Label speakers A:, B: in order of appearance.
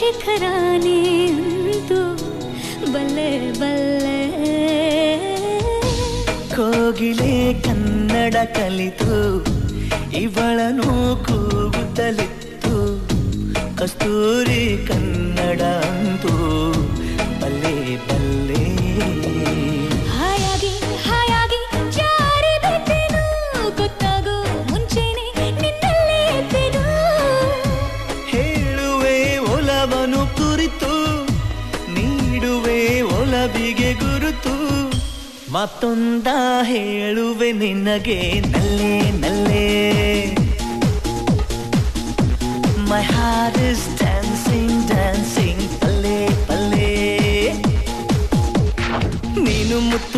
A: ಶಿಖರಾನೇ ಅಂತೂ ಬಲ್ಲೆ ಬಲ್ಲೆ.
B: ಕೋಗಿಲೆ ಕನ್ನಡ ಕಲಿತು ಇವಳನು ಕೂಗುತ್ತಲಿತ್ತು, ಕಸ್ತೂರಿ ಕನ್ನಡ ಅಂತೂ ಬಲ್ಲೆ ಬಲ್ಲೆ.
A: ಹಾಯಾಗಿ ಹಾಯಾಗಿ ಜಾರಿ ಬಿಟ್ಟೆನು, ಗೊತ್ತಾಗೋ ಮುಂಚೆನೆ ನಿನ್ನಲ್ಲೇ ಇದ್ದೆನು.
B: ಹೇಳುವೆ ಒಲವನು ಕುರಿತು, ನೀಡುವೆ ಒಲವಿಗೆ ಗುರುತು, ಮತ್ತೊಂದ ಹೇಳುವೆ ನಿನಗೆ ನಲ್ಲೇ ನಲ್ಲೇ. My heart is dancing, dancing, ಪಲ್ಲೆ ಪಲ್ಲೆ. ನೀನು ಮುತ್ತು